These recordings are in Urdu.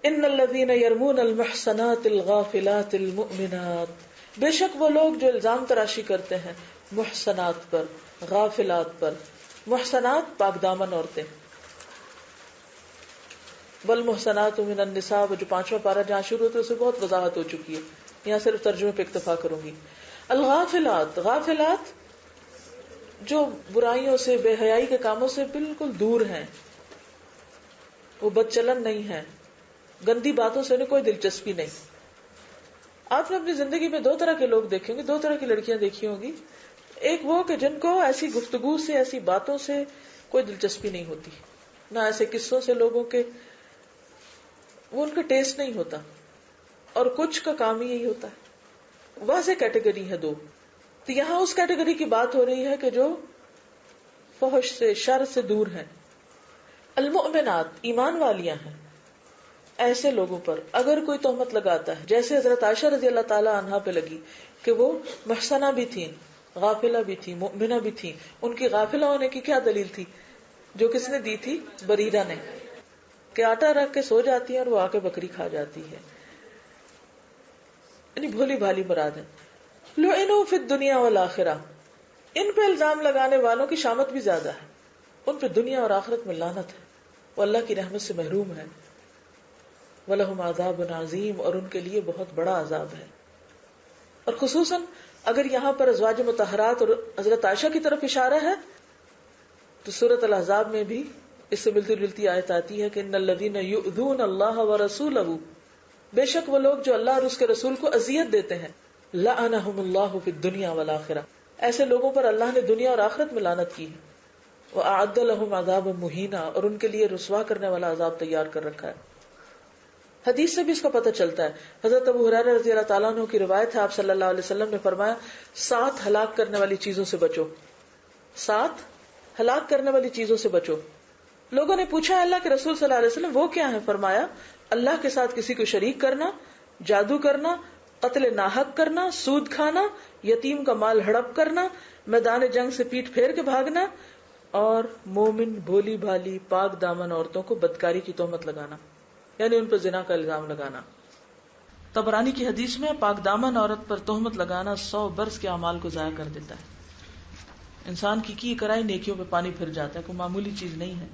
ان الذین یرمون المحصنات الغافلات المؤمنات، بے شک وہ لوگ جو الزام تراشی کرتے ہیں محصنات پر، غافلات پر. محصنات پاک دامن عورتیں. والمحصنات من النساء، جو 5واں پارہ جہاں شروع ہوتا ہے اس سے بہت وضاحت ہو چکی ہے، یہاں صرف ترجمے پہ اکتفا کروں گی. الغافلات، غافلات جو برائیوں سے، بے حیائی کے کاموں سے بالکل دور ہیں، وہ بدچلن نہیں ہے، گندی باتوں سے انہیں کوئی دلچسپی نہیں. آپ نے اپنی زندگی میں 2 طرح کے لوگ دیکھے ہوں گے، 2 طرح کی لڑکیاں دیکھی ہوں گی. ایک وہ کہ جن کو ایسی گفتگو سے، ایسی باتوں سے کوئی دلچسپی نہیں ہوتی، نہ ایسے قصوں سے لوگوں کے، وہ ان کا ٹیسٹ نہیں ہوتا، اور کچھ کا کام ہی یہی ہوتا ہے. واضح کیٹیگری ہے 2. تو یہاں اس کیٹیگری کی بات ہو رہی ہے کہ جو فحش سے، شر سے دور ہیں. المؤمنات، ایمان والیاں ہیں. ایسے لوگوں پر اگر کوئی تہمت لگاتا ہے، جیسے حضرت عائشہ رضی اللہ تعالی عنہا پہ لگی کہ وہ محسنہ بھی تھیں، غافلہ بھی تھی، مؤمنہ بھی تھی. ان کی غافلہ ہونے کی کیا دلیل تھی؟ جو کس نے دی تھی؟ بریرہ نے، کہ آٹا رکھ کے سو جاتی ہے اور وہ آ کے بکری کھا جاتی ہے، یعنی بھولی بھالی مراد ہے. لعنوا فی الدنیا والآخرہ، ان پہ الزام لگانے والوں کی شامت بھی زیادہ ہے، ان پہ دنیا اور آخرت میں لعنت ہے، وہ اللہ کی رحمت سے محروم ہے. وَلَهُمْ عَذَابٌ عَظِيمٌ، اور ان کے لیے بہت بڑا عذاب ہے. اور خصوصاً اگر یہاں پر ازواج مطہرات اور حضرت عائشہ کی طرف اشارہ ہے تو سورۃ الاحزاب میں بھی اس سے ملتی جلتی آیت آتی ہے کہ ان الذین یؤذون اللہ ورسولہ، بے شک وہ لوگ جو اللہ اور اس کے رسول کو اذیت دیتے ہیں، لعنہم اللہ فی الدنیا والآخرہ، ایسے لوگوں پر اللہ نے دنیا اور آخرت میں لعنت کی ہے. وأعد لهم عذابا مہینا، اور ان کے لیے رسوا کرنے والا عذاب تیار کر رکھا ہے. حدیث سے بھی اس کا پتہ چلتا ہے. حضرت ابو ہریرہ رضی اللہ تعالیٰ عنہ کی روایت ہے، آپ صلی اللہ علیہ وسلم نے فرمایا 7 ہلاک کرنے والی چیزوں سے بچو، 7 ہلاک کرنے والی چیزوں سے بچو. لوگوں نے پوچھا اللہ کے رسول صلی اللہ علیہ وسلم وہ کیا ہے؟ فرمایا اللہ کے ساتھ کسی کو شریک کرنا، جادو کرنا، قتل ناحق کرنا، سود کھانا، یتیم کا مال ہڑپ کرنا، میدان جنگ سے پیٹ پھیر کے بھاگنا، اور مومن بھولی بھالی پاک دامن عورتوں کو بدکاری کی تہمت لگانا، یعنی ان پر زنا کا الزام لگانا. طبرانی کی حدیث میں پاک دامن عورت پر تہمت لگانا 100 برس کے اعمال کو ضائع کر دیتا ہے. انسان کی کرائی نیکیوں پہ پانی پھر جاتا ہے، کوئی معمولی چیز نہیں ہے.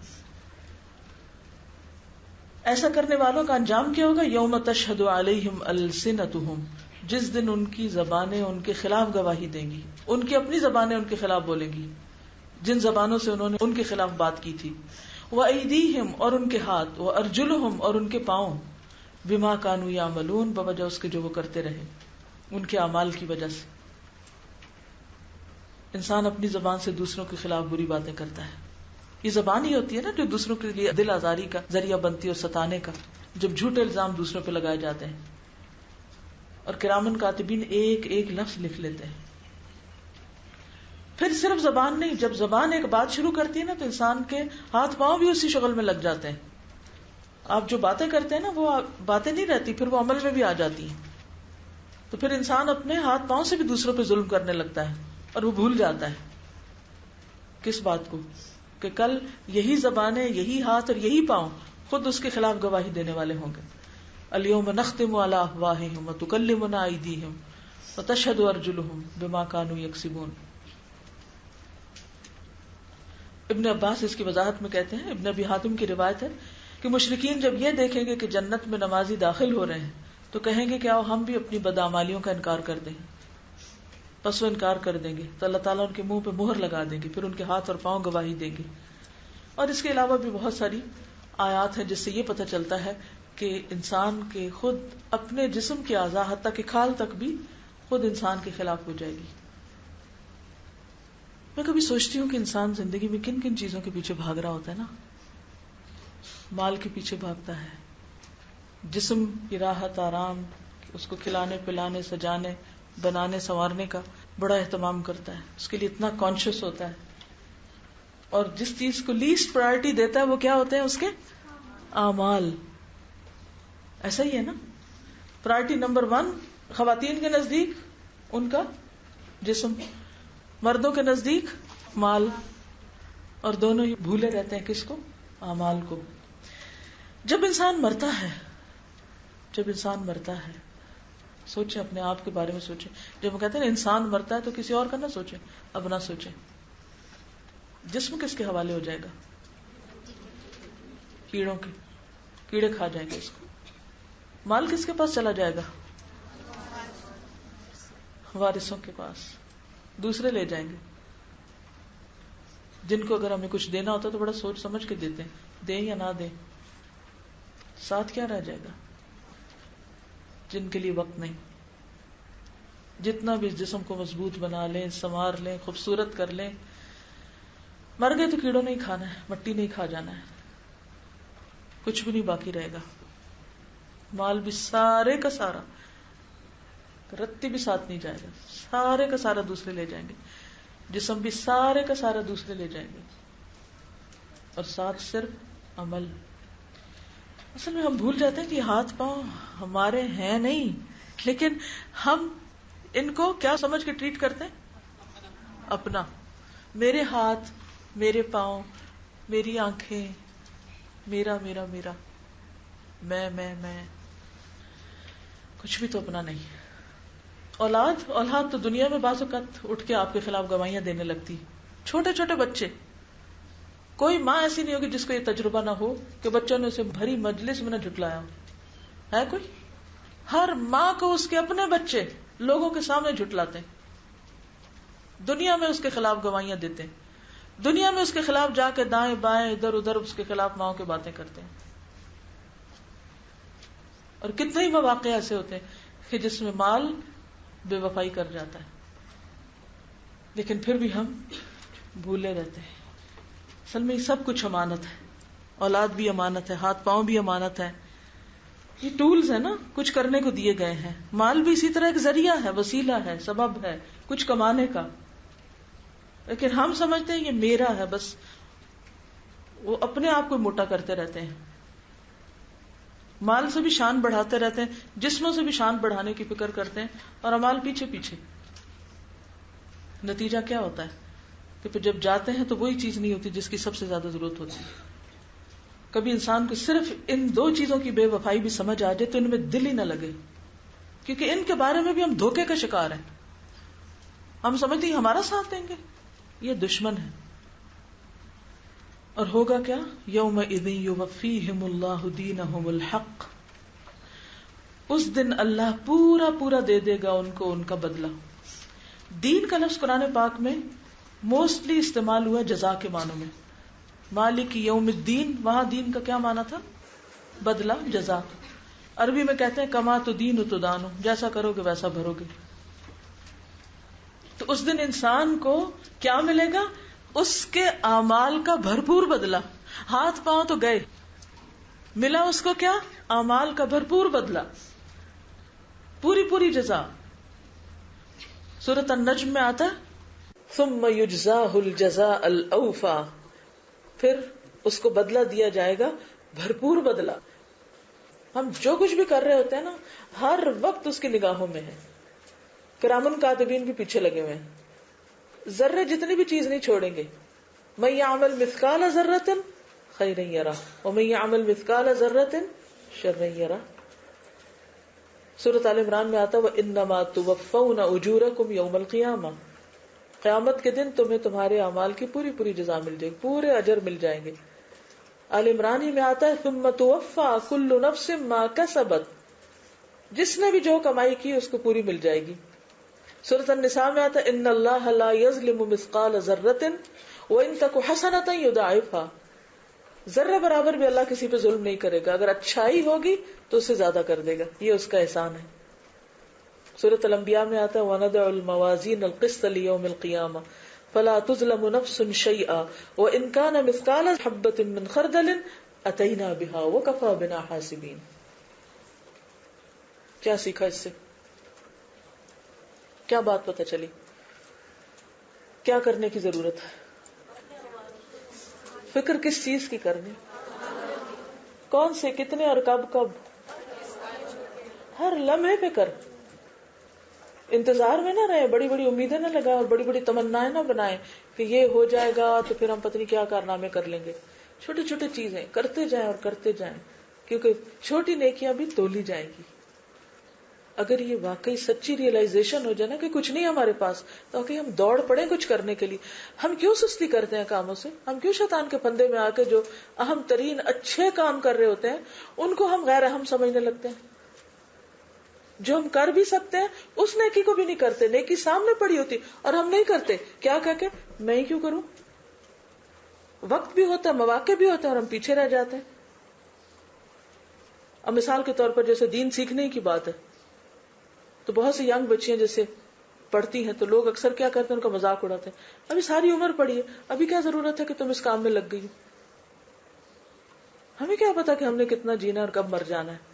ایسا کرنے والوں کا انجام کیا ہوگا؟ یوم تشہد علیہم السنتہم، جس دن ان کی زبانیں ان کے خلاف گواہی دیں گی، ان کی اپنی زبانیں ان کے خلاف بولیں گی، جن زبانوں سے انہوں نے ان کے خلاف بات کی تھی. وَأَيْدِيهِمْ، اور ان کے ہاتھ، وَأَرْجُلُهُمْ، اور ان کے پاؤں، بِمَا كَانُوا يَعْمَلُونَ، بوجہ اس کے جو وہ کرتے رہے، ان کے اعمال کی وجہ سے. انسان اپنی زبان سے دوسروں کے خلاف بری باتیں کرتا ہے. یہ زبان ہی ہوتی ہے نا جو دوسروں کے لیے دل آزاری کا ذریعہ بنتی ہے اور ستانے کا، جب جھوٹے الزام دوسروں پہ لگائے جاتے ہیں. اور کرامن کاتبین ایک ایک لفظ لکھ لیتے ہیں. پھر صرف زبان نہیں، جب زبان ایک بات شروع کرتی ہے نا تو انسان کے ہاتھ پاؤں بھی اسی شغل میں لگ جاتے ہیں. آپ جو باتیں کرتے ہیں نا وہ باتیں نہیں رہتی، پھر وہ عمل میں بھی آ جاتی ہیں. تو پھر انسان اپنے ہاتھ پاؤں سے بھی دوسروں پہ ظلم کرنے لگتا ہے، اور وہ بھول جاتا ہے کس بات کو، کہ کل یہی زبانیں، یہی ہاتھ اور یہی پاؤں خود اس کے خلاف گواہی دینے والے ہوں گے. الیوم نختم علی افواہہم وتکلمنا ایدیہم وتشہد ارجلہم بما کانوا یکسبون. ابن عباس اس کی وضاحت میں کہتے ہیں، ابن ابی حاتم کی روایت ہے کہ مشرکین جب یہ دیکھیں گے کہ جنت میں نمازی داخل ہو رہے ہیں تو کہیں گے کہ آؤ ہم بھی اپنی بدعمالیوں کا انکار کر دیں. پس وہ انکار کر دیں گے تو اللہ تعالیٰ ان کے منہ پہ مہر لگا دیں گے، پھر ان کے ہاتھ اور پاؤں گواہی دیں گے. اور اس کے علاوہ بھی بہت ساری آیات ہیں جس سے یہ پتہ چلتا ہے کہ انسان کے خود اپنے جسم کے اعضاء، حتیٰ کہ کھال تک بھی خود انسان کے خلاف ہو جائے گی. میں کبھی سوچتی ہوں کہ انسان زندگی میں کن کن چیزوں کے پیچھے بھاگ رہا ہوتا ہے نا. مال کے پیچھے بھاگتا ہے، جسم کی راحت آرام، اس کو کھلانے پلانے سجانے بنانے سنوارنے کا بڑا اہتمام کرتا ہے، اس کے لیے اتنا کانشیس ہوتا ہے. اور جس چیز کو لیسٹ پرائرٹی دیتا ہے وہ کیا ہوتے ہیں؟ اس کے اعمال. ایسا ہی ہے نا. پرائرٹی نمبر 1 خواتین کے نزدیک ان کا جسم، مردوں کے نزدیک مال، اور دونوں ہی بھولے رہتے ہیں کس کو؟ اعمال کو. جب انسان مرتا ہے جب انسان مرتا ہے سوچیں، اپنے آپ کے بارے میں سوچیں. جب ہم کہتے ہیں انسان مرتا ہے تو کسی اور کا نہ سوچیں، اپنا سوچیں. جسم کس کے حوالے ہو جائے گا؟ کیڑوں کے، کیڑے کھا جائیں گے اس کو. مال کس کے پاس چلا جائے گا؟ وارثوں کے پاس، دوسرے لے جائیں گے، جن کو اگر ہمیں کچھ دینا ہوتا تو بڑا سوچ سمجھ کے دیتے ہیں، دیں یا نہ دیں. ساتھ کیا رہ جائے گا؟ جن کے لیے وقت نہیں. جتنا بھی اس جسم کو مضبوط بنا لیں، سنوار لیں، خوبصورت کر لیں، مر گئے تو کیڑوں نہیں کھانا ہے، مٹی نہیں کھا جانا ہے، کچھ بھی نہیں باقی رہے گا. مال بھی سارے کا سارا، رتی بھی ساتھ نہیں جائے گا، سارے کا سارا دوسرے لے جائیں گے. جسم بھی سارے کا سارا دوسرے لے جائیں گے، اور ساتھ صرف عمل. اصل میں ہم بھول جاتے ہیں کہ ہاتھ پاؤں ہمارے ہیں نہیں، لیکن ہم ان کو کیا سمجھ کے ٹریٹ کرتے ہیں؟ اپنا. میرے ہاتھ، میرے پاؤں، میری آنکھیں، میرا میرا میرا، میں، کچھ بھی تو اپنا نہیں. اولاد تو دنیا میں بعض اوقات اٹھ کے آپ کے خلاف گواہیاں دینے لگتی. چھوٹے چھوٹے بچے، کوئی ماں ایسی نہیں ہوگی جس کو یہ تجربہ نہ ہو کہ بچوں نے اسے بھری مجلس میں نہ جھٹلایا ہو. ہے کوئی؟ ہر ماں کو اس کے اپنے بچے لوگوں کے سامنے جھٹلاتے ہیں، دنیا میں اس کے خلاف گواہیاں دیتے ہیں، دنیا میں اس کے خلاف جا کے دائیں بائیں ادھر ادھر اس کے خلاف ماں کی باتیں کرتے ہیں. اور کتنے ہی مواقع ایسے ہوتے ہیں کہ جس میں مال بے وفائی کر جاتا ہے، لیکن پھر بھی ہم بھولے رہتے ہیں. اصل میں یہ سب کچھ امانت ہے. اولاد بھی امانت ہے، ہاتھ پاؤں بھی امانت ہے. یہ ٹولز ہیں نا، کچھ کرنے کو دیے گئے ہیں. مال بھی اسی طرح ایک ذریعہ ہے، وسیلہ ہے، سبب ہے کچھ کمانے کا. لیکن ہم سمجھتے ہیں یہ میرا ہے بس، وہ اپنے آپ کو موٹا کرتے رہتے ہیں. مال سے بھی شان بڑھاتے رہتے ہیں، جسموں سے بھی شان بڑھانے کی فکر کرتے ہیں، اور امال پیچھے پیچھے. نتیجہ کیا ہوتا ہے کہ پھر جب جاتے ہیں تو وہی چیز نہیں ہوتی جس کی سب سے زیادہ ضرورت ہوتی ہے. کبھی انسان کو صرف ان دو چیزوں کی بے وفائی بھی سمجھ آ جائے تو ان میں دل ہی نہ لگے، کیونکہ ان کے بارے میں بھی ہم دھوکے کا شکار ہیں. ہم سمجھتے ہیں ہمارا ساتھ دیں گے، یہ دشمن ہے. اور ہوگا کیا؟ یومئذ یوفیہم اللہ دینہم الحق، اس دن اللہ پورا پورا دے دے گا ان کو ان کا بدلہ. دین کا لفظ قرآن پاک میں موسٹلی استعمال ہوا جزا کے معنوں میں. مالک یوم الدین، وہاں دین کا کیا معنی تھا؟ بدلہ، جزا. عربی میں کہتے ہیں کما تو دین تو دانو، جیسا کرو گے ویسا بھرو گے. تو اس دن انسان کو کیا ملے گا؟ اس کے اعمال کا بھرپور بدلہ. ہاتھ پاؤں تو گئے، ملا اس کو کیا؟ اعمال کا بھرپور بدلہ، پوری پوری جزا. سورۃ النجم میں آتا ہے ثم یجزاہ الجزاء الاوفی، پھر اس کو بدلہ دیا جائے گا بھرپور بدلہ. ہم جو کچھ بھی کر رہے ہوتے ہیں نا، ہر وقت اس کی نگاہوں میں ہے. کرامن کاتبین بھی پیچھے لگے ہوئے ہیں، ذرے جتنی بھی چیز نہیں چھوڑیں گے. من یعمل مثقال ذرۃ خیرا یرہ ومن یعمل مثقال ذرۃ شرا یرہ. سورۃ آل عمران میں آتا ہے وانما توفون اجورکم یوم القیامہ، قیامت کے دن تمہیں تمہارے اعمال کی پوری پوری جزا مل جائے گی، پورے اجر مل جائیں گے. آل عمران ہی میں آتا ہے ثم توفی کل نفس ما کسبت، جس نے بھی جو کمائی کی اس کو پوری مل جائے گی. سورۃ النساء میں آتا ہے ان اللہ لا یظلم مثقال ذرۃ وان تک حسنۃ یضاعفها، ذرہ برابر بھی اللہ کسی پہ ظلم نہیں کرے گا، اگر اچھائی ہوگی تو اسے زیادہ کر دے گا، یہ اس کا احسان ہے. سورۃ الانبیاء میں آتا ہے وَنَضَعُ الْمَوَازِينَ الْقِسْطَ لِيَوْمِ الْقِيَامَةِ فَلَا تُظْلَمُ نَفْسٌ شَيْئًا وَإِنْ كَانَ مِثْقَالَ حَبَّةٍ مِّنْ خَرْدَلٍ أَتَيْنَا بِهَا وَكَفَى بِنَا حَاسِبِينَ. کیا سیکھا اس سے؟ کیا بات پتہ چلی؟ کیا کرنے کی ضرورت ہے؟ فکر کس چیز کی کرنی؟ کون سے، کتنے اور کب کب؟ ہر لمحے پہ کر. انتظار میں نہ رہے، بڑی بڑی امیدیں نہ لگائیں اور بڑی بڑی تمنائیں نہ بنائیں کہ یہ ہو جائے گا تو پھر ہم پتہ نہیں کیا کارنامے کر لیں گے. چھوٹی چھوٹی چیزیں کرتے جائیں اور کرتے جائیں. کیونکہ چھوٹی نیکیاں بھی تولی جائیں گی. اگر یہ واقعی سچی ریئلائزیشن ہو جائے نا کہ کچھ نہیں ہمارے پاس، تو کہ ہم دوڑ پڑیں کچھ کرنے کے لیے. ہم کیوں سستی کرتے ہیں کاموں سے؟ ہم کیوں شیطان کے پندے میں آ کے جو اہم ترین اچھے کام کر رہے ہوتے ہیں ان کو ہم غیر اہم سمجھنے لگتے ہیں؟ جو ہم کر بھی سکتے ہیں اس نیکی کو بھی نہیں کرتے. نیکی سامنے پڑی ہوتی اور ہم نہیں کرتے. کیا کہہ کے میں ہی کیوں کروں؟ وقت بھی ہوتا ہے، مواقع بھی ہوتا ہے، اور ہم پیچھے رہ جاتے ہیں. اب مثال کے طور پر جیسے دین سیکھنے کی بات ہے، تو بہت سی ینگ بچیاں جیسے پڑھتی ہیں تو لوگ اکثر کیا کرتے ہیں، ان کا مذاق اڑاتے ہیں. ابھی ساری عمر پڑی ہے، ابھی کیا ضرورت ہے کہ تم اس کام میں لگ گئی؟ ہمیں کیا پتا کہ ہم نے کتنا جینا اور کب مر جانا ہے.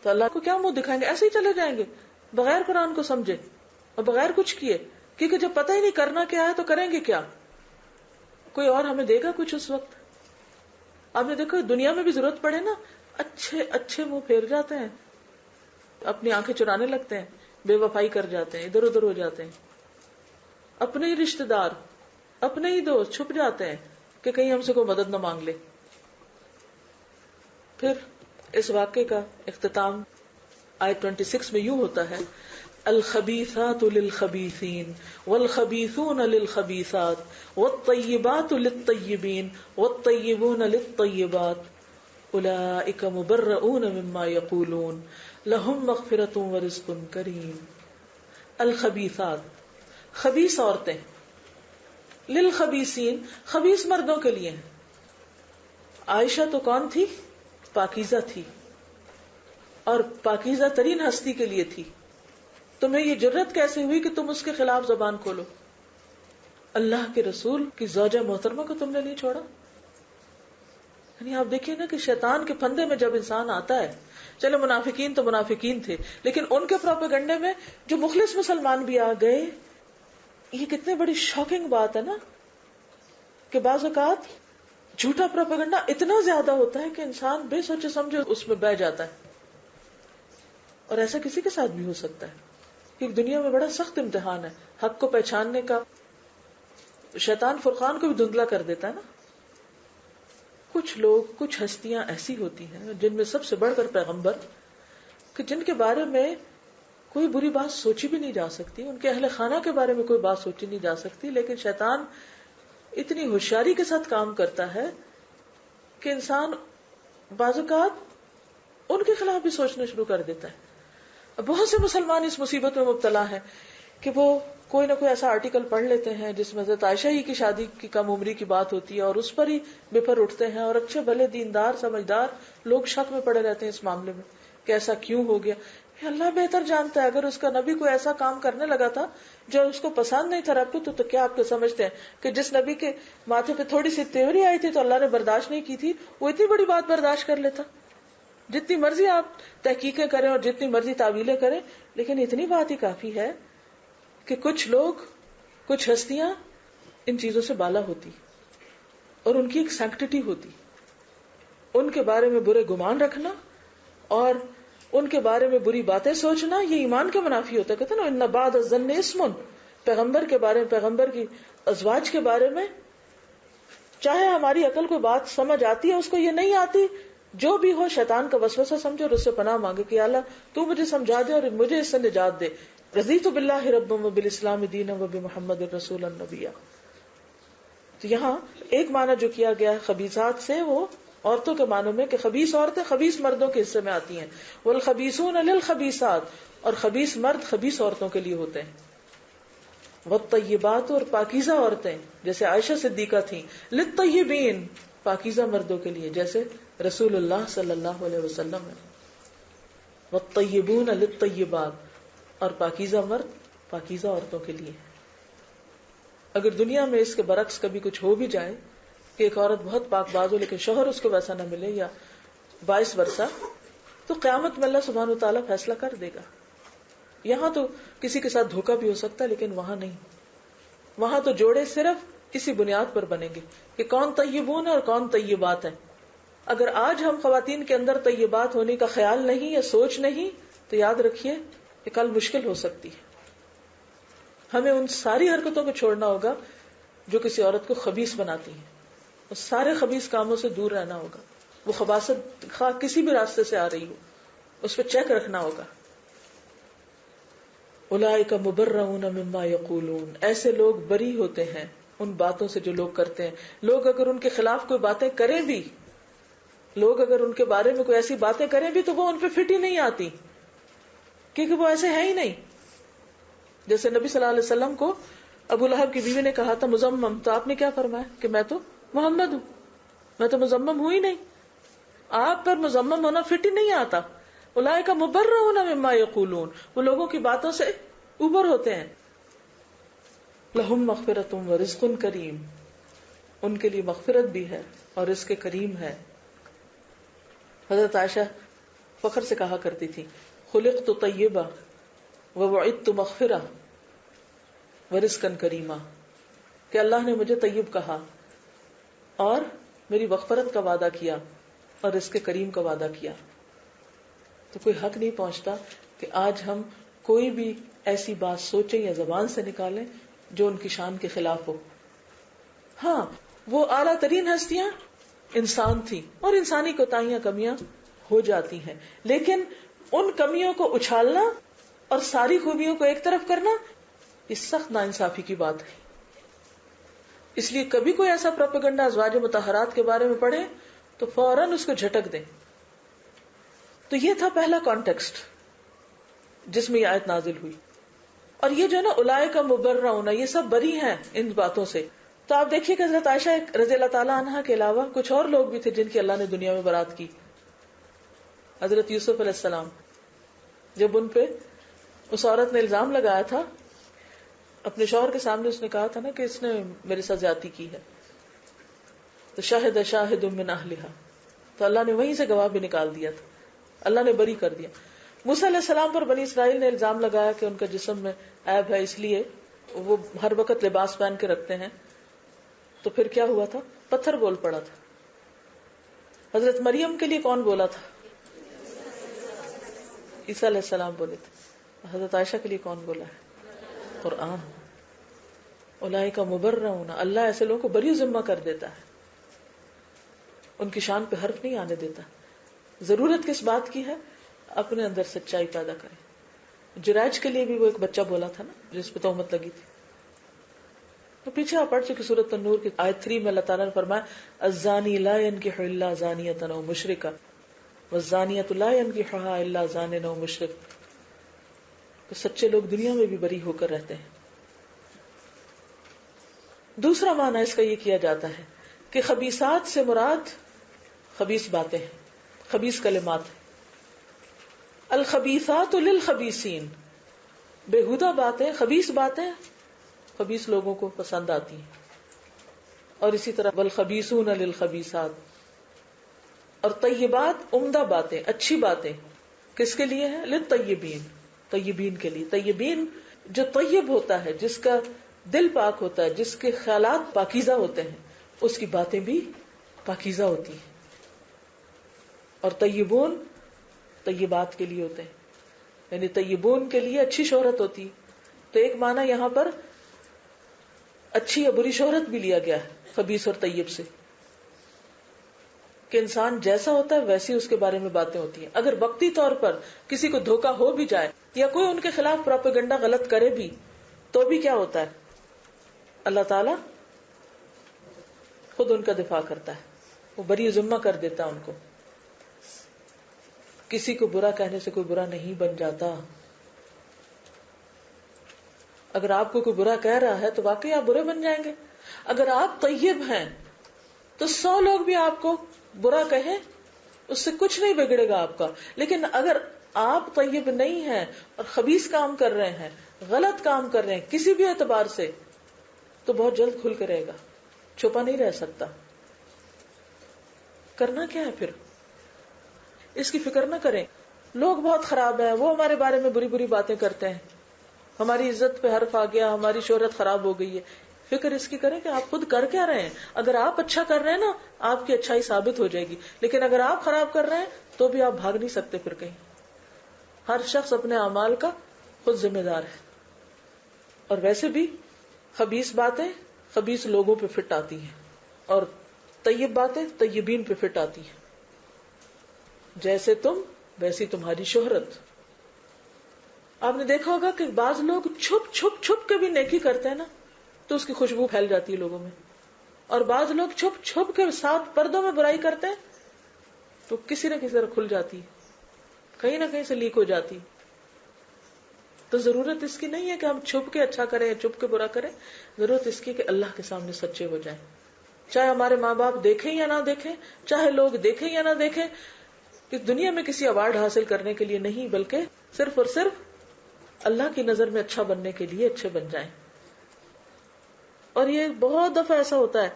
تو اللہ کو کیا منہ دکھائیں گے؟ ایسے ہی چلے جائیں گے بغیر قرآن کو سمجھے اور بغیر کچھ کیے. کیونکہ جب پتہ ہی نہیں کرنا کیا ہے تو کریں گے کیا؟ کوئی اور ہمیں دے گا کچھ اس وقت؟ آپ نے دیکھو دنیا میں بھی ضرورت پڑے نا، اچھے اچھے منہ پھیر جاتے ہیں، اپنی آنکھیں چرانے لگتے ہیں، بے وفائی کر جاتے ہیں، ادھر ادھر ہو جاتے ہیں. اپنے ہی رشتے دار، اپنے ہی دوست چھپ جاتے ہیں کہ کہیں ہم سے کوئی مدد نہ مانگ لے. پھر اس واقعے کا اختتام آیت 26 میں یوں ہوتا ہے: الخبیثات للخبیثین والخبیثون للخبیثات والطیبات للطیبین والطیبون للطیبات اولئک مبرؤون مما یقولون لہم مغفرۃ ورزق کریم. الخبیثات، خبیث عورتیں، للخبیثین، خبیث مردوں کے لیے ہیں. عائشہ تو کون تھی؟ پاکیزہ تھی، اور پاکیزہ ترین ہستی کے لیے تھی. تمہیں یہ جرت کیسے ہوئی کہ تم اس کے خلاف زبان کھولو؟ اللہ کے رسول کی زوجہ محترمہ کو تم نے نہیں چھوڑا. یعنی آپ دیکھیے نا کہ شیطان کے پھندے میں جب انسان آتا ہے، چلو منافقین تو منافقین تھے، لیکن ان کے پروپیگنڈے میں جو مخلص مسلمان بھی آ گئے. یہ کتنے بڑی شاکنگ بات ہے نا کہ بعض اوقات جھوٹا پروپیگنڈا اتنا زیادہ ہوتا ہے کہ انسان بے سوچے سمجھے اس میں بہ جاتا ہے. اور ایسا کسی کے ساتھ بھی ہو سکتا ہے کہ دنیا میں بڑا سخت امتحان ہے حق کو پہچاننے کا. شیطان فرقان کو بھی دھندلا کر دیتا ہے نا. کچھ لوگ، کچھ ہستیاں ایسی ہوتی ہیں جن میں سب سے بڑھ کر پیغمبر، کہ جن کے بارے میں کوئی بری بات سوچی بھی نہیں جا سکتی، ان کے اہل خانہ کے بارے میں کوئی بات سوچی نہیں جا سکتی، لیکن شیطان اتنی ہوشیاری کے ساتھ کام کرتا ہے کہ انسان بعض اوقات ان کے خلاف بھی سوچنا شروع کر دیتا ہے. بہت سے مسلمان اس مصیبت میں مبتلا ہیں کہ وہ کوئی نہ کوئی ایسا آرٹیکل پڑھ لیتے ہیں جس میں حضرت عائشہ ہی کی شادی کی کم عمری کی بات ہوتی ہے اور اس پر ہی بفر اٹھتے ہیں، اور اچھے بھلے دیندار سمجھدار لوگ شک میں پڑے رہتے ہیں اس معاملے میں کہ ایسا کیوں ہو گیا. اللہ بہتر جانتا ہے. اگر اس کا نبی کوئی ایسا کام کرنے لگا تھا جو اس کو پسند نہیں تھا رب کو، تو کیا آپ کو سمجھتے ہیں کہ جس نبی کے ماتھے پہ تھوڑی سی تیوری آئی تھی تو اللہ نے برداشت نہیں کی تھی، وہ اتنی بڑی بات برداشت کر لیتا؟ جتنی مرضی آپ تحقیقیں کریں اور جتنی مرضی تعویلیں کریں، لیکن اتنی بات ہی کافی ہے کہ کچھ لوگ، کچھ ہستیاں ان چیزوں سے بالا ہوتی اور ان کی ایک سینکٹیٹی ہوتی. ان کے بارے میں برے گمان رکھنا اور ان کے بارے میں بری باتیں سوچنا، یہ ایمان کے منافی ہوتا ہے. کہتے ہیں نا ان بعد الظن اسم. پیغمبر کے بارے میں، پیغمبر کی ازواج کے بارے میں چاہے ہماری عقل کو بات سمجھ آتی ہے، اس کو یہ نہیں آتی، جو بھی ہو شیطان کا وسوسہ سمجھے اور اس سے پناہ مانگے کہ اللہ تو مجھے سمجھا دے اور مجھے اس سے نجات دے. رضیت باللہ ربا وبالاسلام دینا وبمحمد رسول النبی. تو یہاں ایک معنی جو کیا گیا ہے خبیثات سے، وہ عورتوں کے معنوں میں کہ خبیث عورتیں خبیث مردوں کے حصے میں آتی ہیں. والخبیثون للخبیثات، اور خبیث مرد خبیث عورتوں کے لیے ہوتے ہیں. والطیبات، اور پاکیزہ عورتیں جیسے عائشہ صدیقہ تھیں. للطیبین، پاکیزہ مردوں کے لیے جیسے رسول اللہ صلی اللہ علیہ وسلم ہے. والطیبون للطیبات، اور پاکیزہ مرد پاکیزہ عورتوں کے لیے. اگر دنیا میں اس کے برعکس کبھی کچھ ہو بھی جائے کہ ایک عورت بہت پاک باز ہو لیکن شوہر اس کو ویسا نہ ملے یا باعث ورثہ، تو قیامت میں اللہ سبحانہ وتعالیٰ فیصلہ کر دے گا. یہاں تو کسی کے ساتھ دھوکا بھی ہو سکتا ہے لیکن وہاں نہیں. وہاں تو جوڑے صرف کسی بنیاد پر بنیں گے کہ کون طیبون ہے اور کون طیبات ہے. اگر آج ہم خواتین کے اندر طیبات ہونے کا خیال نہیں یا سوچ نہیں تو یاد رکھیے کہ کل مشکل ہو سکتی ہے. ہمیں ان ساری حرکتوں کو چھوڑنا ہوگا جو کسی عورت کو خبیث بناتی ہیں، اور سارے خبیث کاموں سے دور رہنا ہوگا. وہ خباثت خواہ کسی بھی راستے سے آ رہی ہو اس پہ چیک رکھنا ہوگا. اولئک مبرؤون مما یقولون، ایسے لوگ بری ہوتے ہیں ان باتوں سے جو لوگ کرتے ہیں. لوگ اگر ان کے خلاف کوئی باتیں کریں بھی، لوگ اگر ان کے بارے میں کوئی ایسی باتیں کریں بھی تو وہ ان پہ فٹ ہی نہیں آتی، کیونکہ وہ ایسے ہیں ہی نہیں. جیسے نبی صلی اللہ علیہ وسلم کو ابو لہب کی بیوی نے کہا تھا مزمم، تو آپ نے کیا فرمایا کہ میں تو محمد ہوں، میں تو مزمم ہوں ہی نہیں. آپ پر مزمم ہونا فٹ ہی نہیں آتا. اولئک مبرؤون مما یقولون، وہ لوگوں کی باتوں سے اوپر ہوتے ہیں. لہم مغفرۃ ورزق کریم، ان کے لیے مغفرت بھی ہے اور رزق کریم ہے. حضرت عائشہ فخر سے کہا کرتی تھی خلقت طیبہ ووعدت مغفرہ ورزقا کریما، کہ اللہ نے مجھے طیب کہا اور میری مغفرت کا وعدہ کیا اور رزق کریم کا وعدہ کیا. تو کوئی حق نہیں پہنچتا کہ آج ہم کوئی بھی ایسی بات سوچیں یا زبان سے نکالیں جو ان کی شان کے خلاف ہو. ہاں، وہ اعلیٰ ترین ہستیاں انسان تھی اور انسانی کوتاہیاں کمیاں ہو جاتی ہیں، لیکن ان کمیوں کو اچھالنا اور ساری خوبیوں کو ایک طرف کرنا یہ سخت ناانصافی کی بات ہے. اس لیے کبھی کوئی ایسا پروپیگنڈا ازواج مطہرات کے بارے میں پڑھے تو فوراً اس کو جھٹک دیں. تو یہ تھا پہلا کانٹیکسٹ جس میں یہ آیت نازل ہوئی. اور یہ جو ہے نا اولئک مبرؤون، یہ سب بری ہیں ان باتوں سے. تو آپ دیکھیے کہ حضرت عائشہ رضی اللہ تعالیٰ عنہا کے علاوہ کچھ اور لوگ بھی تھے جن کی اللہ نے دنیا میں برات کی. حضرت یوسف علیہ السلام، جب ان پہ اس عورت نے الزام لگایا تھا اپنے شوہر کے سامنے، اس نے کہا تھا نا کہ اس نے میرے ساتھ زیادتی کی ہے، تو شاہد شاہد من اہلہا، تو اللہ نے وہیں سے گواہ بھی نکال دیا تھا، اللہ نے بری کر دیا. موسیٰ علیہ السلام پر بنی اسرائیل نے الزام لگایا کہ ان کا جسم میں عیب ہے، اس لیے وہ ہر وقت لباس پہن کے رکھتے ہیں. تو پھر کیا ہوا تھا؟ پتھر بول پڑا تھا. حضرت مریم کے لیے کون بولا تھا؟ عیسیٰ علیہ السلام بولے تھے. حضرت عائشہ کے لیے کون بولا ہے؟ قرآن. اولئک مبرؤون، اللہ ایسے لوگوں کو بری ذمہ کر دیتا ہے، ان کی شان پہ حرف نہیں آنے دیتا. ضرورت کس بات کی ہے؟ اپنے اندر سچائی پیدا کریں. جرائج کے لیے بھی وہ ایک بچہ بولا تھا نا جس پہ تہمت لگی تھی. تو پیچھے آپ پڑھ چکے سورۃ النور کی آیت 3 میں اللہ تعالیٰ نے فرمایا الزانی لا ينکح الا زانیۃ او مشرکہ والزانیۃ لا ينکحها الا زان او مشرک. تو سچے لوگ دنیا میں بھی بری ہو کر رہتے ہیں. دوسرا معنی اس کا یہ کیا جاتا ہے کہ خبیثات سے مراد خبیث باتیں ہیں، خبیث کلمات ہیں. الخبیثات للخبیثین، بےہودہ باتیں، خبیث باتیں خبیث لوگوں کو پسند آتی ہیں. اور اسی طرح والخبیثون للخبیثات. اور طیبات عمدہ باتیں، اچھی باتیں کس کے لیے ہیں؟ للطیبین، طیبین کے لیے. طیبین جو طیب ہوتا ہے، جس کا دل پاک ہوتا ہے، جس کے خیالات پاکیزہ ہوتے ہیں، اس کی باتیں بھی پاکیزہ ہوتی ہیں. اور طیبون طیبات کے لیے ہوتے ہیں، یعنی طیبون کے لیے اچھی شہرت ہوتی. تو ایک معنی یہاں پر اچھی یا بری شہرت بھی لیا گیا ہے خبیث اور طیب سے، کہ انسان جیسا ہوتا ہے ویسی اس کے بارے میں باتیں ہوتی ہیں. اگر وقتی طور پر کسی کو دھوکا ہو بھی جائے یا کوئی ان کے خلاف پروپیگنڈا غلط کرے بھی تو بھی کیا ہوتا ہے؟ اللہ تعالی خود ان کا دفاع کرتا ہے، وہ بری ذمہ کر دیتا ہے ان کو. کسی کو برا کہنے سے کوئی برا نہیں بن جاتا. اگر آپ کو کوئی برا کہہ رہا ہے تو واقعی آپ برے بن جائیں گے. اگر آپ طیب ہیں تو 100 لوگ بھی آپ کو برا کہیں اس سے کچھ نہیں بگڑے گا آپ کا. لیکن اگر آپ طیب نہیں ہیں اور خبیث کام کر رہے ہیں، غلط کام کر رہے ہیں کسی بھی اعتبار سے، تو بہت جلد کھل کے رہے گا، چھپا نہیں رہ سکتا. کرنا کیا ہے پھر؟ اس کی فکر نہ کریں. لوگ بہت خراب ہیں، وہ ہمارے بارے میں بری بری باتیں کرتے ہیں، ہماری عزت پہ حرف آ گیا، ہماری شہرت خراب ہو گئی ہے. فکر اس کی کریں کہ آپ خود کر کیا رہے ہیں. اگر آپ اچھا کر رہے ہیں نا، آپ کی اچھائی ثابت ہو جائے گی. لیکن اگر آپ خراب کر رہے ہیں تو بھی آپ بھاگ نہیں سکتے پھر کہیں. ہر شخص اپنے اعمال کا خود ذمہ دار ہے. اور ویسے بھی خبیث باتیں خبیث لوگوں پہ فٹ آتی ہیں اور طیب باتیں طیبین پہ فٹ آتی ہیں. جیسے تم ویسی تمہاری شہرت. آپ نے دیکھا ہوگا کہ بعض لوگ چھپ چھپ چھپ کے بھی نیکی کرتے ہیں نا تو اس کی خوشبو پھیل جاتی ہے لوگوں میں, اور بعض لوگ چھپ چھپ کے ساتھ پردوں میں برائی کرتے ہیں تو کسی نہ کسی طرح کھل جاتی ہے, کہیں نہ کہیں سے لیک ہو جاتی. تو ضرورت اس کی نہیں ہے کہ ہم چھپ کے اچھا کریں چھپ کے برا کریں, ضرورت اس کی کہ اللہ کے سامنے سچے ہو جائیں, چاہے ہمارے ماں باپ دیکھیں یا نہ دیکھیں, چاہے لوگ دیکھیں یا نہ دیکھیں. اس دنیا میں کسی ایوارڈ حاصل کرنے کے لیے نہیں, بلکہ صرف اور صرف اللہ کی نظر میں اچھا بننے کے لیے اچھے بن جائیں. اور یہ بہت دفعہ ایسا ہوتا ہے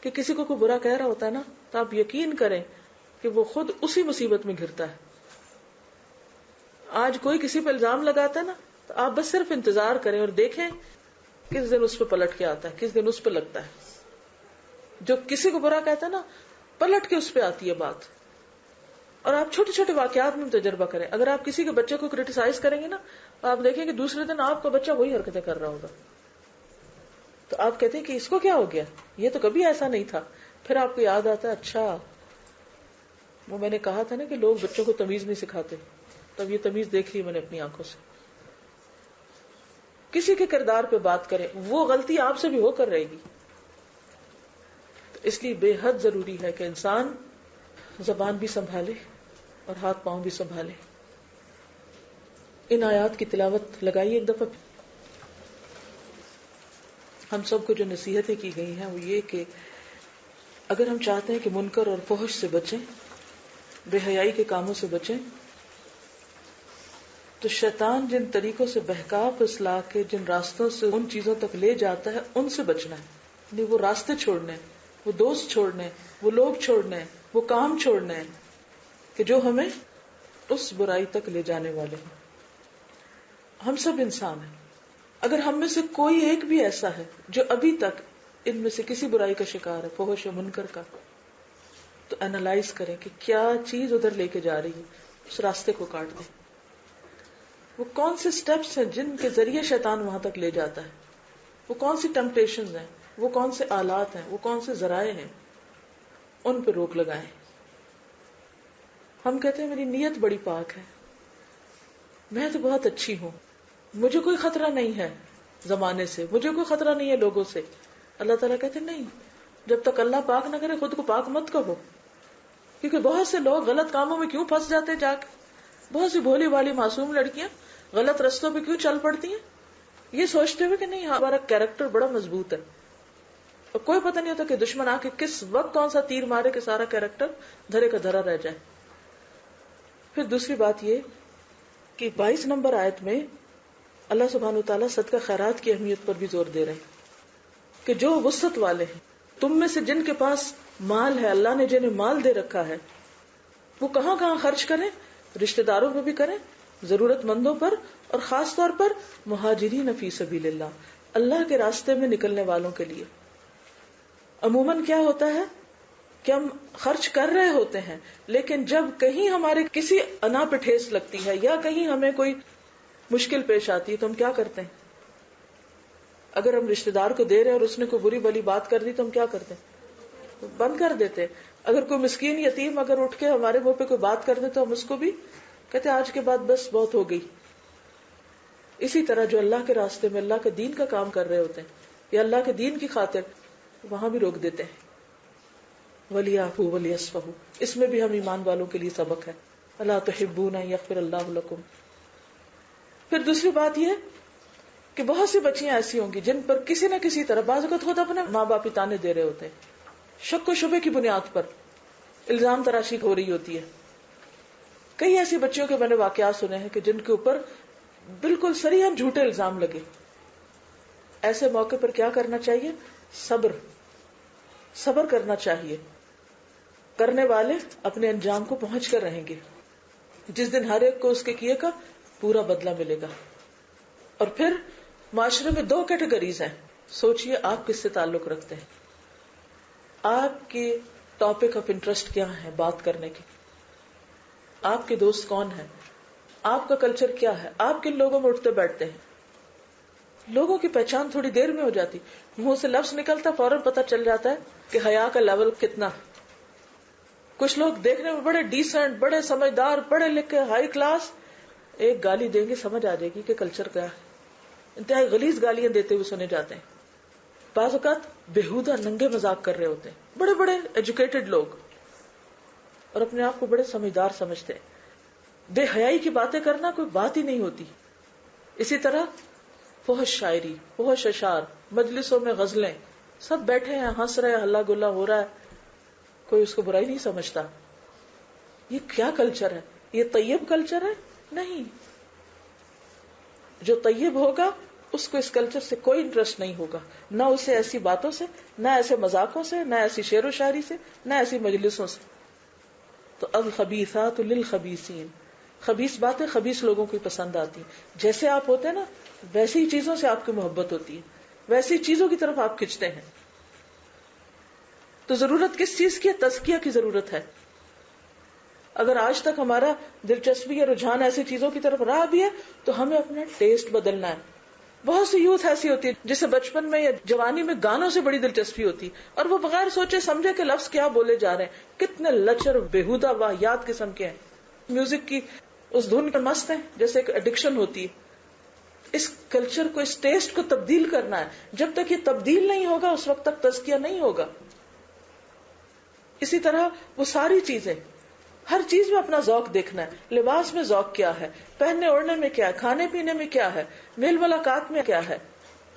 کہ کسی کو کوئی برا کہہ رہا ہوتا ہے نا تو آپ یقین کریں کہ وہ خود اسی مصیبت میں گرتا ہے. آج کوئی کسی پہ الزام لگاتا ہے نا تو آپ بس صرف انتظار کریں اور دیکھیں کس دن اس پہ پلٹ کے آتا ہے, کس دن اس پہ لگتا ہے. جو کسی کو برا کہتا ہے نا پلٹ کے اس پہ آتی ہے بات. اور آپ چھوٹے چھوٹے واقعات میں تجربہ کریں, اگر آپ کسی کے بچے کو کرٹیسائز کریں گے نا تو آپ دیکھیں کہ دوسرے دن آپ کا بچہ وہی حرکتیں کر رہا ہوگا. تو آپ کہتے ہیں کہ اس کو کیا ہو گیا, یہ تو کبھی ایسا نہیں تھا. پھر آپ کو یاد آتا ہے اچھا وہ میں نے کہا تھا نا کہ لوگ بچوں کو تمیز نہیں سکھاتے, تب یہ تمیز دیکھ لی میں نے اپنی آنکھوں سے. کسی کے کردار پہ بات کریں, وہ غلطی آپ سے بھی ہو کر رہے گی. تو اس لیے بے حد ضروری ہے کہ انسان زبان بھی سنبھالے اور ہاتھ پاؤں بھی سنبھالے. ان آیات کی تلاوت لگائیے ایک دفعہ. ہم سب کو جو نصیحتیں کی گئی ہیں وہ یہ کہ اگر ہم چاہتے ہیں کہ منکر اور فحش سے بچیں, بے حیائی کے کاموں سے بچیں, تو شیطان جن طریقوں سے بہکا پھسلا کے جن راستوں سے ان چیزوں تک لے جاتا ہے ان سے بچنا ہے. یعنی وہ راستے چھوڑنے, وہ دوست چھوڑنے, وہ لوگ چھوڑنے, وہ کام چھوڑنے کہ جو ہمیں اس برائی تک لے جانے والے ہیں. ہم سب انسان ہیں. اگر ہم میں سے کوئی ایک بھی ایسا ہے جو ابھی تک ان میں سے کسی برائی کا شکار ہے, فحش و منکر کا, تو اینالائز کریں کہ کیا چیز ادھر لے کے جا رہی ہے, اس راستے کو کاٹ دیں. وہ کون سے سٹیپس ہیں جن کے ذریعے شیطان وہاں تک لے جاتا ہے, وہ کون سی ٹیمپٹیشنز ہیں, وہ کون سے آلات ہیں, وہ کون سے ذرائع ہیں, ان پہ روک لگائیں. ہم کہتے ہیں میری نیت بڑی پاک ہے, میں تو بہت اچھی ہوں, مجھے کوئی خطرہ نہیں ہے زمانے سے, مجھے کوئی خطرہ نہیں ہے لوگوں سے. اللہ تعالیٰ کہتے نہیں, جب تک اللہ پاک نہ کرے خود کو پاک مت کہو. کیونکہ بہت سے لوگ غلط کاموں میں کیوں پھنس جاتے جا کے, بہت سی بھولی والی معصوم لڑکیاں غلط رستوں پہ کیوں چل پڑتی ہیں, یہ سوچتے ہوئے کہ نہیں ہمارا کیریکٹر بڑا مضبوط ہے. اور کوئی پتہ نہیں ہوتا کہ دشمن آ کے کس وقت کون سا تیر مارے کہ سارا کیریکٹر دھرے کا دھرا رہ جائے. پھر دوسری بات یہ کہ 22 نمبر آیت میں اللہ سبحانہ وتعالیٰ صدقہ خیرات کی اہمیت پر بھی زور دے رہے ہیں کہ جو وسعت والے ہیں, تم میں سے جن کے پاس مال ہے, اللہ نے جنہیں مال دے رکھا ہے, وہ کہاں کہاں خرچ کریں, رشتہ داروں پہ بھی کریں, ضرورت مندوں پر, اور خاص طور پر مہاجرین فی سبیل اللہ, اللہ کے راستے میں نکلنے والوں کے لیے. عموماً کیا ہوتا ہے کہ ہم خرچ کر رہے ہوتے ہیں, لیکن جب کہیں ہمارے کسی انا پہ ٹھیس لگتی ہے یا کہیں ہمیں کوئی مشکل پیش آتی ہے تو ہم کیا کرتے ہیں؟ اگر ہم رشتہ دار کو دے رہے اور اس نے کوئی بری بلی بات کر دی تو ہم کیا کرتے ہیں؟ بند کر دیتے. اگر کوئی مسکین یتیم اگر اٹھ کے ہمارے منہ پہ کوئی بات کر دے تو ہم اس کو بھی کہتے ہیں آج کے بعد بس بہت ہو گئی. اسی طرح جو اللہ کے راستے میں اللہ کے دین کا کام کر رہے ہوتے ہیں یا اللہ کے دین کی خاطر, وہاں بھی روک دیتے ہیں. وَلْيَعْفُوا وَلْيَصْفَحُوا, اس میں بھی ہم ایمان والوں کے لیے سبق ہے. أَلَا تُحِبُّونَ أَن يَغْفِرَ اللَّهُ لَكُمْ. پھر دوسری بات یہ کہ بہت سی بچیاں ایسی ہوں گی جن پر کسی نہ کسی طرح, بعض اوقات خود اپنے ماں باپ تانے دے رہے ہوتے ہیں, شک و شبے کی بنیاد پر الزام تراشی ہو رہی ہوتی ہے. کئی ایسی بچیوں کے میں نے واقعات سنے ہیں کہ جن کے اوپر بالکل صریحاً جھوٹے الزام لگے. ایسے موقع پر کیا کرنا چاہیے؟ صبر کرنا چاہیے. کرنے والے اپنے انجام کو پہنچ کر رہیں گے. جس دن ہر ایک کو اس کے کیے کا پورا بدلہ ملے گا. اور پھر معاشرے میں 2 کیٹیگریز ہیں. سوچئے آپ کس سے تعلق رکھتے ہیں, آپ کے ٹاپک آف انٹرسٹ کیا ہے بات کرنے کی, آپ کے دوست کون ہیں, آپ کا کلچر کیا ہے, آپ کن لوگوں میں اٹھتے بیٹھتے ہیں. لوگوں کی پہچان تھوڑی دیر میں ہو جاتی, منہ سے لفظ نکلتا فوراً پتہ چل جاتا ہے کہ حیا کا لیول کتنا. کچھ لوگ دیکھنے میں بڑے ڈیسنٹ، بڑے سمجھدار، پڑھے لکھے، ہائی کلاس، ایک گالی دیں گے سمجھ آ جائے گی کہ کلچر کیا ہے. انتہائی غلیظ گالیاں دیتے ہوئے سنے جاتے ہیں. بعض اوقات بےہودہ ننگے مذاق کر رہے ہوتے ہیں بڑے بڑے ایجوکیٹڈ لوگ، اور اپنے آپ کو بڑے سمجھدار سمجھتے ہیں. بے حیائی کی باتیں کرنا کوئی بات ہی نہیں ہوتی. اسی طرح فحش شاعری، فحش اشعار، مجلسوں میں غزلیں، سب بیٹھے ہیں ہنس رہے ہیں، ہلا گلا ہو رہا ہے، کوئی اس کو برائی نہیں سمجھتا. یہ کیا کلچر ہے؟ یہ طیب کلچر ہے؟ نہیں. جو طیب ہوگا اس کو اس کلچر سے کوئی انٹرسٹ نہیں ہوگا، نہ اسے ایسی باتوں سے، نہ ایسے مذاقوں سے، نہ ایسی شعر و شاعری سے، نہ ایسی مجلسوں سے. تو الخبیثات للخبیثین، خبیث باتیں خبیث لوگوں کو پسند آتی ہیں. جیسے آپ ہوتے ہیں نا ویسی چیزوں سے آپ کی محبت ہوتی ہے، ویسی چیزوں کی طرف آپ کھنچتے ہیں. تو ضرورت کس چیز کی ہے؟ تزکیہ کی ضرورت ہے. اگر آج تک ہمارا دلچسپی یا رجحان ایسی چیزوں کی طرف رہا بھی ہے تو ہمیں اپنا ٹیسٹ بدلنا ہے. بہت سی یوتھ ایسی ہوتی ہے جسے بچپن میں یا جوانی میں گانوں سے بڑی دلچسپی ہوتی اور وہ بغیر سوچے سمجھے کہ لفظ کیا بولے جا رہے ہیں کتنے لچر بےہودہ واہیات قسم کے ہیں. میوزک کی اس دھن پر مست ہیں جیسے ایک ایڈکشن ہوتی ہے. اس کلچر کو، اس ٹیسٹ کو تبدیل کرنا ہے. جب تک یہ تبدیل نہیں ہوگا اس وقت تک تزکیہ نہیں ہوگا. اسی طرح وہ ساری چیزیں، ہر چیز میں اپنا ذوق دیکھنا ہے. لباس میں ذوق کیا ہے، پہننے اوڑھنے میں کیا ہے، کھانے پینے میں کیا ہے، میل ملاقات میں کیا ہے،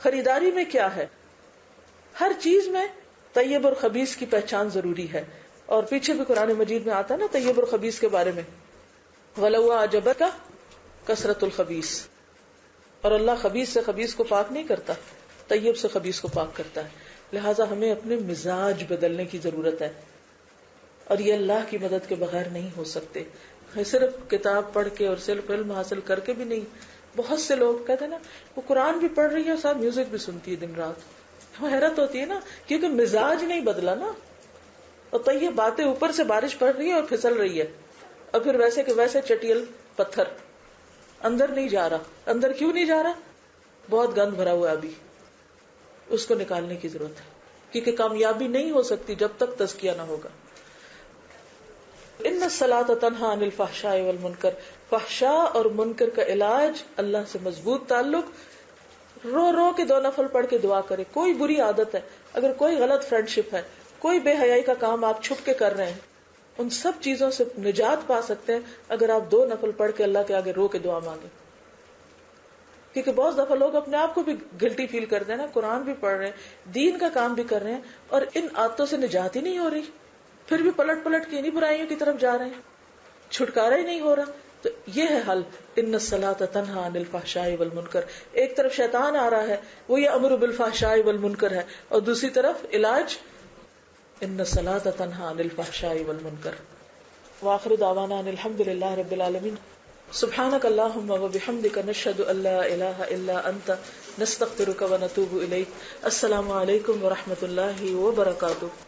خریداری میں کیا ہے. ہر چیز میں طیب اور خبیث کی پہچان ضروری ہے. اور پیچھے بھی قرآن مجید میں آتا ہے نا طیب اور خبیث کے بارے میں، وَلَوْ أَعْجَبَكَ كَثْرَةُ الْخَبِيثِ. اور اللہ خبیث سے خبیث کو پاک نہیں کرتا، طیب سے خبیث کو پاک کرتا ہے. لہٰذا ہمیں اپنے مزاج بدلنے کی ضرورت ہے، اور یہ اللہ کی مدد کے بغیر نہیں ہو سکتے. صرف کتاب پڑھ کے اور صرف علم حاصل کر کے بھی نہیں. بہت سے لوگ کہتے ہیں نا وہ قرآن بھی پڑھ رہی ہے اور ساتھ میوزک بھی سنتی ہے دن رات. حیرت ہوتی ہے نا، کیونکہ مزاج نہیں بدلا نا. اور تو یہ باتیں اوپر سے بارش پڑ رہی ہے اور پھسل رہی ہے، اور پھر ویسے کہ ویسے چٹیل پتھر اندر نہیں جا رہا. اندر کیوں نہیں جا رہا؟ بہت گند بھرا ہوا ابھی، اس کو نکالنے کی ضرورت ہے. کیونکہ کامیابی نہیں ہو سکتی جب تک تزکیہ نہ ہوگا. ان الصلاۃ تنہی عن الفحشاء والمنکر، فحشاء اور منکر کا علاج اللہ سے مضبوط تعلق. رو رو کے 2 نفل پڑھ کے دعا کرے. کوئی بری عادت ہے، اگر کوئی غلط فرینڈشپ ہے، کوئی بے حیائی کا کام آپ چھپ کے کر رہے ہیں، ان سب چیزوں سے نجات پا سکتے ہیں اگر آپ 2 نفل پڑھ کے اللہ کے آگے رو کے دعا مانگیں. کیونکہ بہت دفعہ لوگ اپنے آپ کو بھی گلٹی فیل کرتے ہیں نا، قرآن بھی پڑھ رہے ہیں، دین کا کام بھی کر رہے ہیں، اور ان عادتوں سے نجات ہی نہیں ہو رہی، پھر بھی پلٹ پلٹ کے انہیں برائیوں کی طرف جا رہے ہیں، چھٹکارا ہی نہیں ہو رہا. تو یہ ہے حل. ان الصلاۃ تنہی عن الفحشاء والمنکر. ایک طرف شیطان آ رہا ہے وہ یہ امر بالفحشاء والمنکر ہے، اور دوسری طرف علاج ان الصلاۃ تنہی عن الفحشاء والمنکر. وآخر دعوانا ان الحمد للہ رب العالمین. سبحانک اللہم وبحمدک نشہد ان لا الہ الا انت نستغفرک ونتوب الیک. السلام علیکم ورحمۃ اللہ وبرکاتہ.